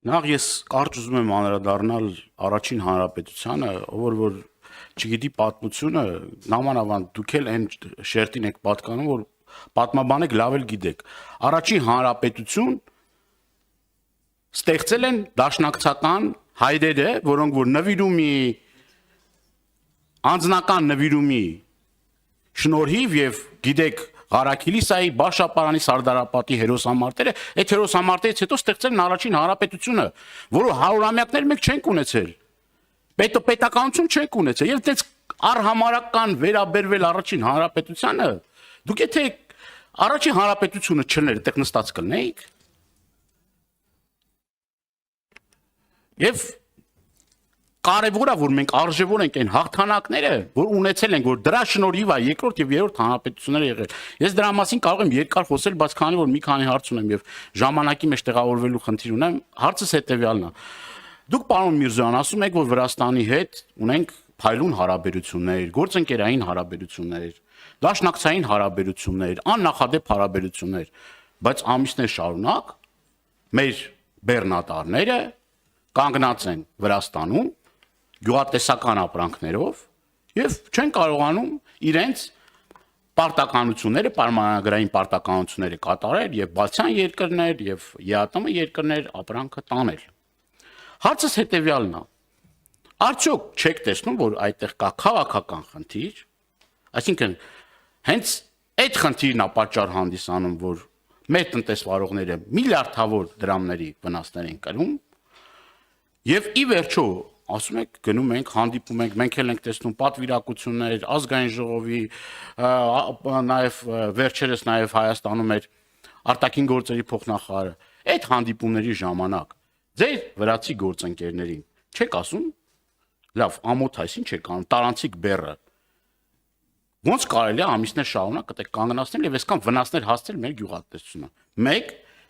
Նախ ես կարճ ուզում եմ անդրադառնալ առաջին հանրապետությանը, որ չգիտի պատմությունը, նամանավանդ դուք էլ այն շերտին եք պատկանում, որ պատմաբանեք լավ էլ գիտեք։ Առաջին հանրապետություն ստեղծել են դաշնակցական հայրերը, որոնք որ նվիրումի անձնական նվիրումի շնորհիվ եւ գիտեք Ղարաքիլիսայի Բաշապարանի Սարդարապետի հերոսամարտերը, այդ հերոսամարտերից հետո ստեղծել են առաջին հանրապետությունը, որը հարյուրամյակներ մենք չենք ունեցել։ Պետականություն չենք ունեցել եւ այդպես արհամարական վերաբերվել առաջին հանրապետությանը, դուք եթե առաջին հանրապետությունը չներ, այդտեղ նստած կլնեիք։ Եվ կարևոր է որ մենք արժևոր ենք այն հաղթանակները, որ ունեցել ենք, որ դրա շնորհիվ է երկրորդ եւ երրորդ հանրապետությունները եղել։ Ես դրա մասին կարող եմ երկար խոսել, բայց քանի որ մի քանի հարց ունեմ եւ ժամանակի մեջ տեղավորվելու խնդիր ունեմ, հարցս հետեւյալն է։ Դուք պարոն Միրզոյան ասում եք, որ Վրաստանի հետ ունենք փայլուն հարաբերություններ, գործընկերային հարաբերություններ, դաշնակցային հարաբերություններ, աննախադեպ հարաբերություններ, բայց ամիսներ շարունակ մեր բեռնատարները կանգնած են Վրաստանում գյուղատեսական ապրանքներով եւ չեն կարողանում իրենց պարտականությունները, պայմանագրային պարտականությունները կատարել եւ բացյան երկրներ եւ ԵԱՏՄ երկրներ ապրանքը տանել։ Հարցս հետեւյալն է. արդյոք չեք տեսնում, որ այդտեղ կա քաղաքական խնդիր, այսինքն հենց այդ խնդիրն է պատճառ հանդիսանում, որ մեր տնտեսվարողները միլիարդավոր դրամների վնասներ են կրում եւ ի վերջո ասում եք գնում ենք հանդիպում ենք մենք էլ ենք տեսնում պատվիրակություններ ազգային ժողովի նաեւ վերջերս նաեւ Հայաստանում էր արտաքին գործերի փոխնախարարը այդ հանդիպումների ժամանակ ձեր վրացի գործընկերներին չեք ասում լավ ամոթ այսին չեք անում տարանցիկ բեռը ոնց կարելի է ամիսներ շարունակ այդտեղ կանգնացնել եւ այսքան վնասներ հասցնել մեր գյուղատնտեսությունը մեկ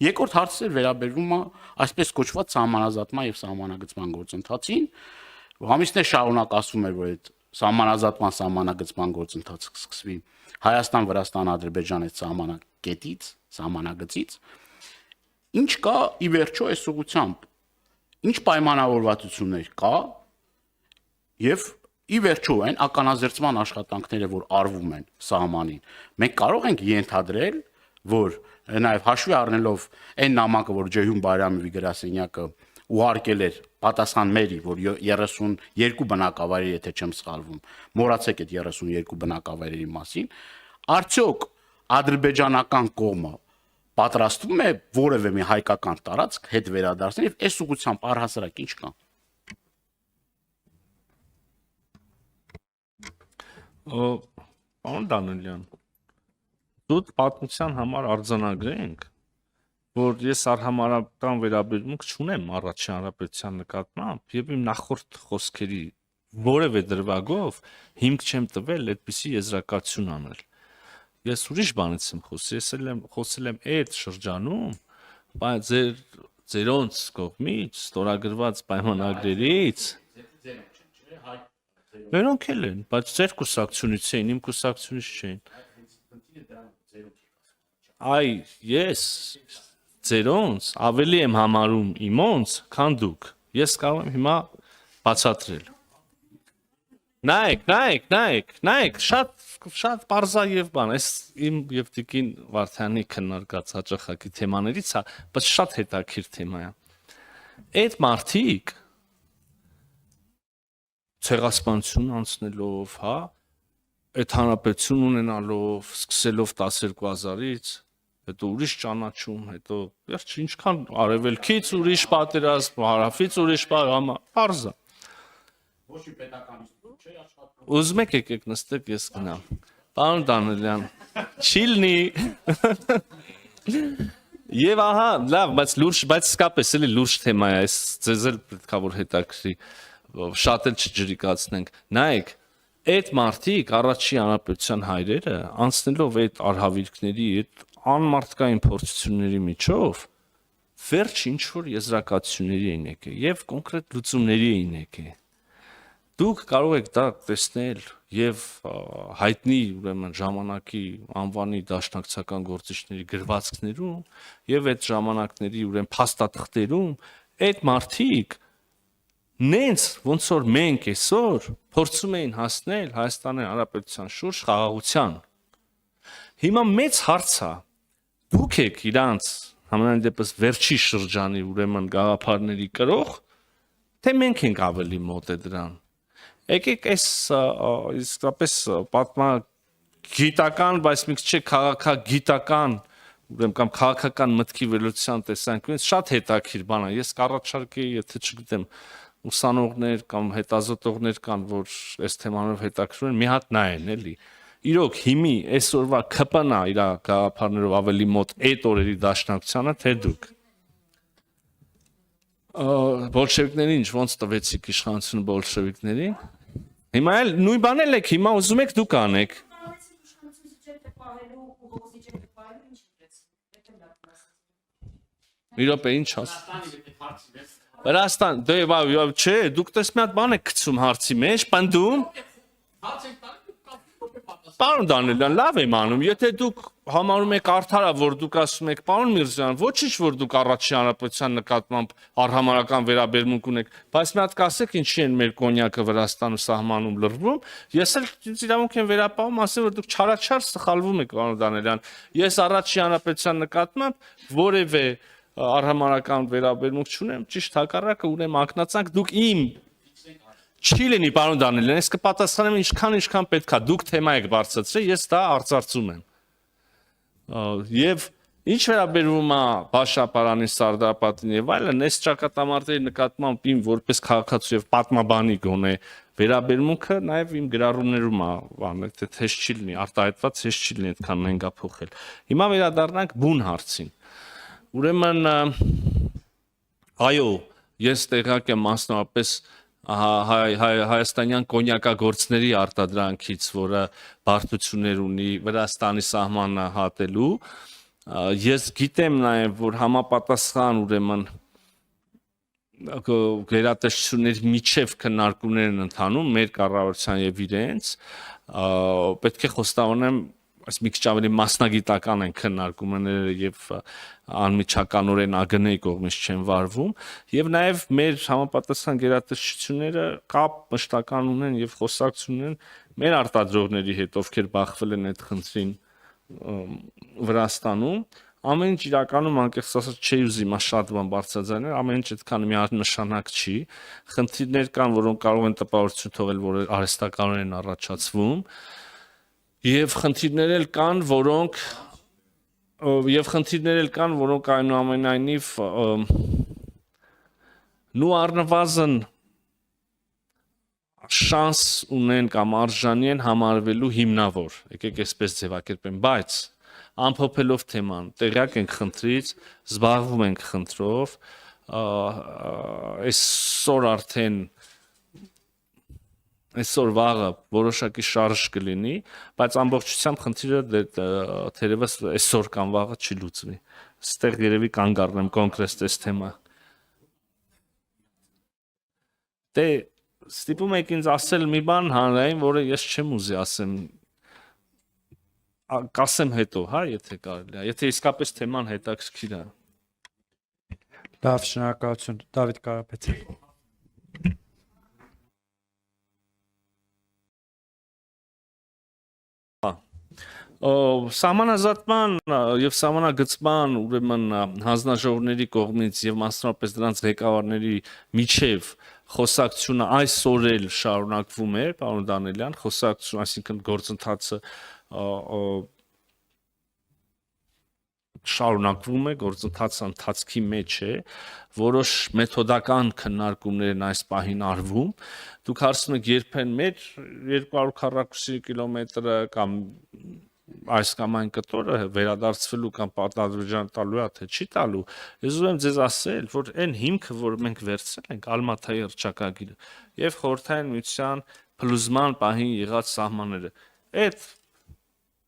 երկրորդ հարցը վերաբերվում է այսպես կոչված սահմանազատման եւ սահմանագծման գործընթացին ամիսներ շարունակ ասում էր որ այդ սահմանազատման սահմանագծման գործընթացը կսկսվի Հայաստան Վրաստան Ադրբեջան այդ սահմանակետից սահմանագծից ինչ կա ի վերջո այս ուղղությամբ ինչ պայմանավորվածություններ կա եւ ի վերջո այն ականազերծման աշխատանքները որ արվում են սահմանին մենք կարող ենք ենթադրել որ նաեւ հաշվի առնելով այն նամակը որ Ջեյհուն Բայրամովի գրասենյակը ուղարկել էր պատասխան մերի որ 32 բնակավայրի եթե չեմ սխալվում մոռացեք այդ 32 բնակավայրերի մասին արդյոք ադրբեջանական կողմը պատրաստվում է որևէ մի հայկական տարածք հետ վերադարձնել եւ այս ուղղությամբ առհասարակ ինչ կա Պարոն Դանիելյան դուք պատմության համար արձանագրենք որ ես արհամարհական վերաբերմունք չունեմ առաջին հանրապետության նկատմամբ եւ իմ նախորդ խոսքերի որևէ դրվագով հիմք չեմ տվել այդպիսի եզրակացություն անել ես ուրիշ բանից եմ խոսել եմ այդ շրջանում բայց ձերոնց կողմից ստորագրված պայմանագրերից Մերոնք էլ են, բայց ձեր կուսակցությունից էին, իմ կուսակցությունից չէին։ Այ ես ձերոնց ավելի եմ համարում իմոնց, քան դուք։ Ես կարող եմ հիմա բացատրել։ Նայեք, շատ պարզա եւ բան, այս իմ եւ Տիկին Վարդյանի քննարկած հաճախակի թեմաներից է, բայց շատ հետաքրքիր թեմա է։ Այդ մարդիկ ցեղասպանություն անցնելով, հա, այդ հանրապետություն ունենալով, սկսելով 12000-ից, հետո ուրիշ ճանաչում, հետո վերջ ինչքան արևելքից ուրիշ պատերազմ, հարավից ուրիշ պարզա։ Ոչ մի պետականություն չէ աշխատում։ Ուզում եք եկեք նստեք ես գնամ։ Պարոն Դանիելյան, չիլնի։ Եվ ահա, լավ, բայց իսկապես էլի լուրջ թեմա է, այս ձեզ էլ պետք է որ հետաքրի շատ էլ չջրիկացնենք, նայեք, այդ մարդիկ առաջի հանրապետության հայրերը անցնելով այդ արհավիրքների, այդ անմարդկային փորձությունների միջով վերջ ինչ-որ եզրակացությունների էին եկել եւ կոնկրետ լուծումների էին եկել։ Դուք կարող եք դա տեսնել եւ հայտնի ուրեմն ժամանակի անվանի դաշնակցական գործիչների գրվածքներում եւ այդ ժամանակների ուրեմն փաստաթղթերում այդ մարդիկ նենց ոնց որ մենք այսօր փորձում էին հասնել Հայաստանի Հանրապետության շուրջ խաղաղության։ Հիմա մեծ հարց է, դուք եք իրանց համենայն դեպս վերջի շրջանի ուրեմն գաղափարների կրող, թե մենք ենք ավելի մոտ է դրան։ Եկեք այս իսկապես պատմագիտական, բայց մի քիչ քաղաքագիտական, ուրեմն կամ քաղաքական մտքի վերլուծության տեսանկյունից շատ հետաքրքիր բան է։ Ես կառաջարկեի, եթե չգիտեմ, ուսանողներ կամ հետազոտողներ կան, որ այս թեմանով հետաքրքրում են, մի հատ նայեն, էլի։ Իրոք հիմի այսօրվա ԿՊՆ-ը իր գաղափարներով ավելի մոտ այդ օրերի դաշնակցությանը, թե դուք։ Բոլշևիկներին ինչ ոնց տվեցիք իշխանությունը բոլշևիկներին։ Հիմա էլ նույն բանն եք, հիմա ուզում եք դուք անեք։ Մի րոպե, ինչ ասում։ Վրաստան, դե չէ, դուք տես մի հատ բան եք գցում հարցի մեջ, պնդում։ Պարոն Դանիելյան, լավ եմ անում, եթե դուք համարում եք արդարը, որ դուք ասում եք, պարոն Միրզոյան, ոչինչ, որ դուք առաջի հանրապետության նկատմամբ արհամարհական վերաբերմունք ունեք, բայց մի հատ կասեք ինչի են մեր կոնյակը Վրաստանում սահմանում լռվում, ես էլ իրավունք եմ վերապահում, ասեմ, որ դուք չարաչար սխալվում եք, պարոն Դանիելյան, ես առաջի հանրապետության նկատմամբ որևէ արհամարհական վերաբերմունք չունեմ, ճիշտ հակառակը ունեմ ակնածանք, դուք իմ չի լինի, պարոն Դանիելյան, ես կպատասխանեմ ինչքան պետք է, դուք թեմա եք բարձրացրել, ես դա արծարծում եմ։ Եվ ինչ վերաբերվում է Բաշապարանի, Սարդարապետին եւ այլն, այս ճակատամարտերի նկատմամբ իմ որպես քաղաքացու եւ պատմաբանի գոնե վերաբերմունքը նաեւ իմ գրառումներում է, բանը թե թեժ չի լինի, արտահայտված թեժ չի լինի այդքան նենգափոխել։ Հիմա վերադառնանք բուն հարցին։ Ուրեմն այո, ես տեղյակ եմ մասնավորապես հայաստանյան կոնյակագործների արտադրանքից, որը բարդություններ ունի Վրաստանի սահմանը հատելու, ես գիտեմ նաև, որ համապատասխան ուրեմն գերատեսչությունների միջև քննարկումներ են ընթանում մեր կառավարության եւ իրենց, պետք է խոստովանեմ, այս մի քիչ ավելի մասնագիտական են քննարկումները եւ անմիջականորեն ԱԳՆ-ի կողմից չեն վարվում եւ նաեւ մեր համապատասխան գերատեսչությունները կապ մշտական ունեն եւ խոսակցություն ունեն մեր արտադրողների հետ, ովքեր բախվել են այդ խնդրին Վրաստանում, ամեն ինչ իրականում անկեղծ ասած չի ուզի մա շատ բան բարձրաձայնել, ամեն ինչ այդքան միանշանակ չի, խնդիրներ կան, որոնք կարող են տպավորություն թողել, որ արհեստականորեն են առաջացվում եւ խնդիրներ էլ կան, որոնք այնուամենայնիվ նու առնվազն շանս ունեն կամ արժանի են համարվելու հիմնավոր, եկեք այսպես ձևակերպեմ, բայց ամփոփելով թեման, տեղյակ ենք խնդրից, զբաղվում ենք խնդրով, այսօր վաղը որոշակի շարժ կլինի, բայց ամբողջությամբ խնդիրը թերևս այսօր կամ վաղը չի լուծվի։ Ստեղ երևի կանգ առնեմ կոնկրետ այս թեմա։ Դե ստիպում եք ինձ ասել մի բան հանրային, որը ես չեմ ուզի ասեմ, կասեմ հետո, հա, եթե կարելի է, եթե իսկապես թեման հետաքրքիր է։ Լավ, շնորհակալություն, Դավիթ Կարապետյան։ Սահմանազատման եւ սահմանագծման ուրեմն հանձնաժողովների կողմից եւ մասնավորապես դրանց ղեկավարների միջև խոսակցությունը այսօր էլ շարունակվում է, պարոն Դանիելյան, խոսակցություն, այսինքն գործընթացը շարունակվում է, գործընթացը ընթացքի մեջ է, որոշ մեթոդական քննարկումներ են այս պահին արվում։ Դուք հարցնում եք երբեն մեր 240 կիլոմետրը կամ այս կամ այն կտորը վերադարձվելու կամ պարտադրության տալու է, թե չի տալու։ Ես ուզում եմ ձեզ ասել, որ այն հիմքը, որ մենք վերցրել ենք Ալմաթայի հռչակագիրը եւ Խորհրդային Միության փլուզման պահին եղած սահմանները, այդ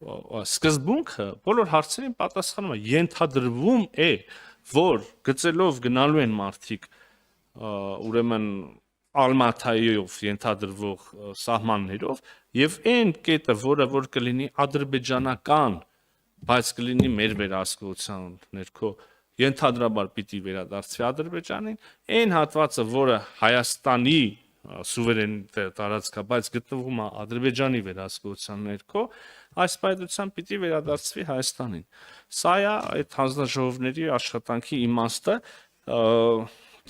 սկզբունքը բոլոր հարցերին պատասխանում է, ենթադրվում է, որ գծելով գնալու են մարդիկ ուրեմն Ալմաթայով ենթադրվող սահմաններով եւ այն կետը, որ կլինի ադրբեջանական, բայց կլինի մեր վերահսկողության ներքո ենթադրաբար պիտի վերադարձվի Ադրբեջանին, այն հատվածը, որը Հայաստանի սուվերեն տարածքաբայց գտնվում է Ադրբեջանի վերահսկողության ներքո, այս պայծության պիտի վերադարձվի Հայաստանին։ Սա է այդ հանձնաժողովների աշխատանքի իմաստը,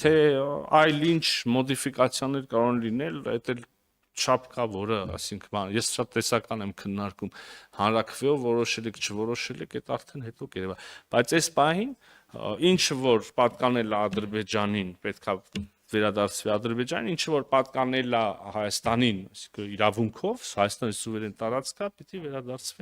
թե այլ ինչ մոդիֆիկացիաներ կարող են լինել, այդ էլ չափ կա, որը, ասինքն, ես շատ տեսական եմ քննարկում հանրակրվեով որոշել եք, չորոշել եք, այդ արդեն հետո կերևա, բայց այս պահին ինչը որ պատկանել է Ադրբեջանին, պետքա վերադարձվի Ադրբեջանին, ինչը որ պատկանել է Հայաստանին, այսինքն իրավունքով, Հայաստանի սուվերեն տարածքա, պիտի վերադարձվի